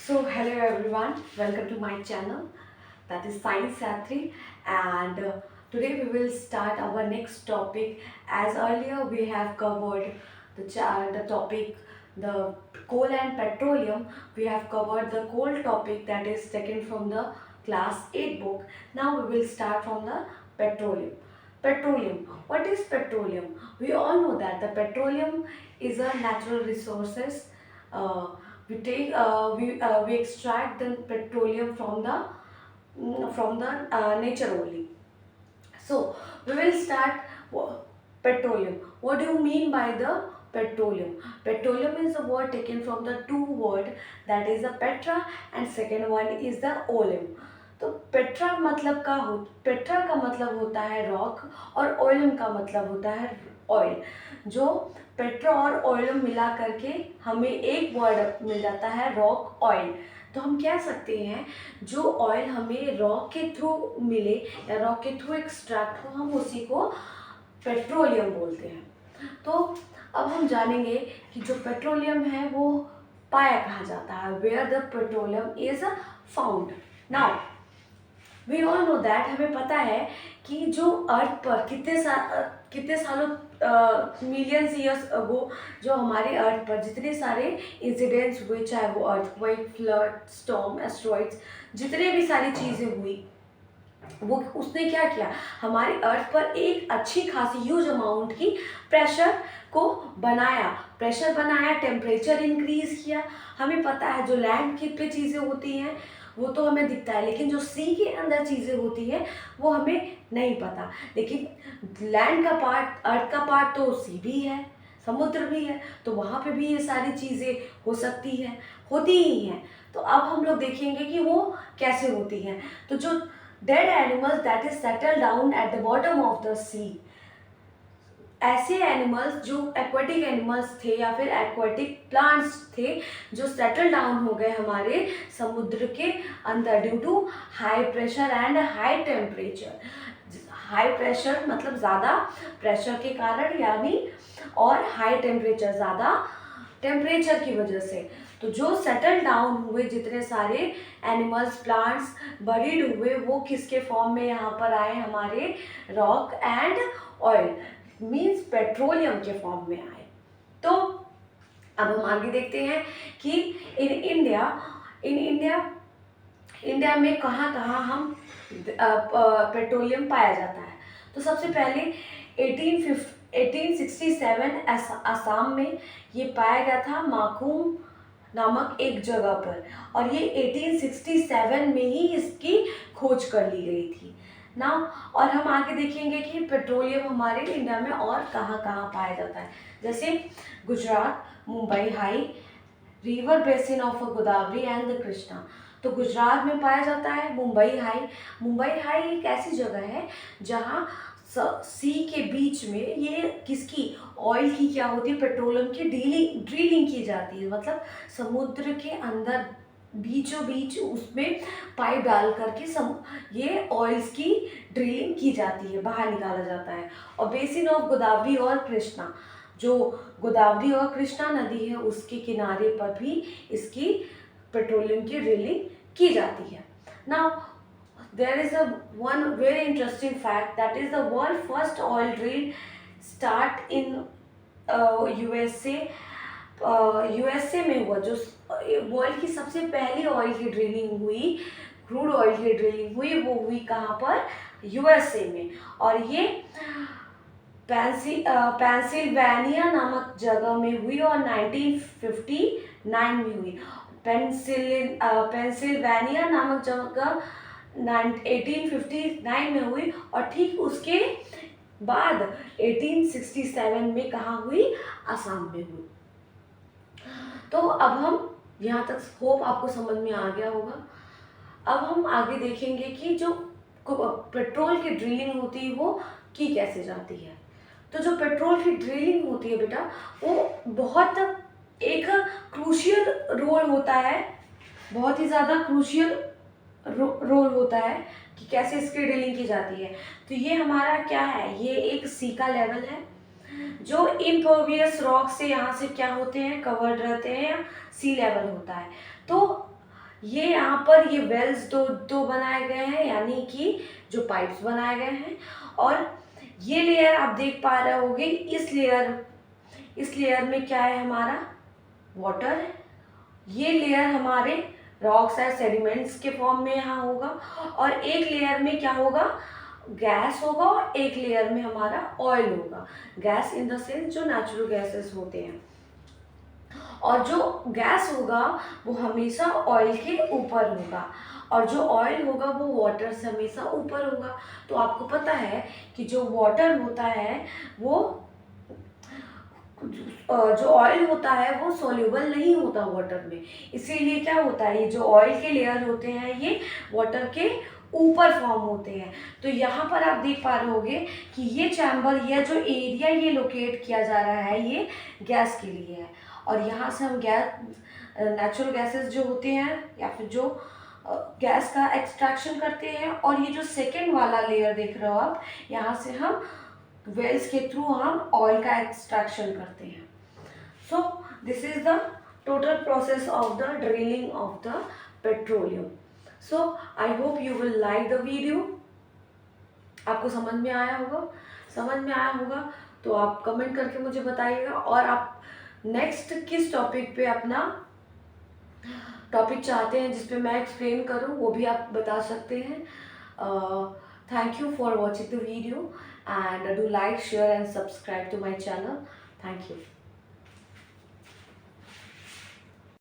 Hello everyone, welcome to my channel, that is Science Satri, and today we will start our next topic. As earlier we have covered the topic, the coal and petroleum. We have covered the coal topic, that is taken from the class 8 book. Now we will start from the petroleum. Petroleum. What is petroleum? We all know that the petroleum is a natural resources. Uh, we extract the petroleum from the nature only. So we will start petroleum. What do you mean by the petroleum? Petroleum is a word taken from the two word, that is the petra and second one is the oleum. तो Petra का मतलब होता है rock और ओइलम का मतलब होता है ऑयल. जो पेट्रा और ओइलम मिला करके हमें एक वर्ड मिल जाता है रॉक ऑयल. तो हम कह सकते हैं जो ऑयल हमें रॉक के थ्रू मिले या रॉक के थ्रू एक्सट्रैक्ट हो, हम उसी को पेट्रोलियम बोलते हैं. तो अब हम जानेंगे कि जो पेट्रोलियम है वो पाया कहाँ जाता है, where the petroleum is found. Now we all know that, हमें पता है कि जो अर्थ पर कितने सालों मिलियंस ईयर्स अगो जो हमारे अर्थ पर जितने सारे इंसिडेंट्स हुए, चाहे वो अर्थक्वेक, फ्लड, स्टॉर्म, एस्ट्रॉइड्स, जितने भी सारी चीज़ें हुई, वो उसने क्या किया, हमारे अर्थ पर एक अच्छी खासी ह्यूज अमाउंट की प्रेशर बनाया, टेम्परेचर इंक्रीज किया. हमें पता है जो लैंड के पे चीज़ें होती हैं वो तो हमें दिखता है, लेकिन जो सी के अंदर चीज़ें होती हैं वो हमें नहीं पता. लेकिन लैंड का पार्ट, अर्थ का पार्ट तो सी भी है, समुद्र भी है, तो वहाँ पे भी ये सारी चीज़ें हो सकती हैं, होती ही हैं. तो अब हम लोग देखेंगे कि वो कैसे होती हैं. तो जो dead animals that is settle down at the bottom of the sea, ऐसे एनिमल्स जो एक्वाटिक एनिमल्स थे या फिर एक्वाटिक प्लांट्स थे जो सेटल डाउन हो गए हमारे समुद्र के अंदर due to high pressure and high temperature. High pressure मतलब ज़्यादा प्रेशर के कारण, यानी और हाई टेम्परेचर, ज़्यादा टेम्परेचर की वजह से. तो जो सेटल डाउन हुए जितने सारे एनिमल्स, प्लांट्स बरीड हुए, वो किसके फॉर्म में यहाँ पर आए, हमारे rock and oil means petroleum के फॉर्म में आए. तो अब हम आगे देखते हैं कि इंडिया में कहाँ कहाँ हम पेट्रोलियम पाया जाता है. तो सबसे पहले 1867 असम में ये पाया गया था, माखूम नामक एक जगह पर, और ये 1867 में ही इसकी खोज कर ली गई थी ना. और हम आगे देखेंगे कि पेट्रोलियम हमारे इंडिया में और कहाँ कहाँ पाया जाता है, जैसे Gujarat, Mumbai high, river basin of Godavari and the Krishna. तो गुजरात में पाया जाता है मुंबई हाई एक ऐसी जगह है जहाँ सी के बीच में ये किसकी, ऑयल की क्या होती है, पेट्रोलियम की ड्रिलिंग की जाती है. मतलब समुद्र के अंदर बीचों बीच उसमें पाइप डाल करके ये ऑयल्स की ड्रिलिंग की जाती है, बाहर निकाला जाता है. और बेसिन ऑफ गोदावरी और कृष्णा, जो गोदावरी और कृष्णा नदी है उसके किनारे पर भी इसकी पेट्रोलियम की ड्रिलिंग की जाती है. Now there is a one very interesting fact, that is the world first oil drill start in USA. USA में हुआ, जो वर्ल्ड की सबसे पहली ऑयल की ड्रिलिंग हुई, क्रूड ऑयल की ड्रिलिंग हुई, वो हुई कहाँ पर, यूएसए में. और ये पेंसिल्वेनिया नामक जगह में हुई और 1959 में हुई. पेंसिल्वेनिया नामक जगह 1859 में हुई, और ठीक उसके बाद 1867 में कहाँ हुई, असम में हुई. तो अब हम यहाँ तक होप आपको समझ में आ गया होगा. अब हम आगे देखेंगे कि जो पेट्रोल की ड्रिलिंग होती है वो की कैसे जाती है. तो जो पेट्रोल की ड्रिलिंग होती है बेटा, वो बहुत एक क्रूशियल रोल होता है, बहुत ही ज़्यादा क्रूशियल रोल होता है कि कैसे इसकी ड्रिलिंग की जाती है. तो ये हमारा क्या है, ये एक सी का लेवल है जो इम्पर्वियस रॉक से यहाँ से क्या होते हैं, कवर्ड रहते हैं, सी लेवल होता है. तो ये यहाँ पर ये वेल्स दो दो बनाए गए हैं, यानी कि जो पाइप्स बनाए गए हैं। और ये लेयर आप देख पा रहे होगे, इस लेयर में क्या है, हमारा वाटर है। ये लेयर हमारे रॉक्स या सेडिमेंट्स के फॉर्म में यहाँ होगा, और एक लेयर में क्या होगा, गैस होगा, और एक लेयर में हमारा ऑयल होगा। गैस इन द सेंस जो नेचुरल गैसेस होते हैं, और जो गैस होगा वो हमेशा ऑयल के ऊपर होगा, और जो ऑयल होगा वो वाटर से हमेशा ऊपर होगा। तो आपको पता है कि जो वाटर होता है वो जो ऑयल होता है वो सोल्यूबल नहीं होता वाटर में, इसीलिए क्या होता है, ये जो ऑयल के लेयर होते हैं ये वाटर के ऊपर फॉर्म होते हैं। तो यहाँ पर आप देख पा रहे होगे कि ये चैम्बर, ये जो एरिया ये लोकेट किया जा रहा है ये गैस के लिए है, और यहाँ से हम नेचुरल गैसेस जो होते हैं या फिर जो गैस का एक्सट्रैक्शन करते हैं। और ये जो सेकेंड वाला लेयर देख रहे हो आप, यहाँ से हम वेल्स के थ्रू हम ऑयल का एक्सट्रैक्शन करते हैं। So this is the total process of the drilling of the petroleum. So I hope you will like the video. आपको समझ में आया होगा तो आप कमेंट करके मुझे बताइएगा, और आप नेक्स्ट किस टॉपिक पे अपना टॉपिक चाहते हैं जिस पे मैं एक्सप्लेन करूं, वो भी आप बता सकते हैं। Thank you for watching the video, and do like, share and subscribe to my channel. Thank you.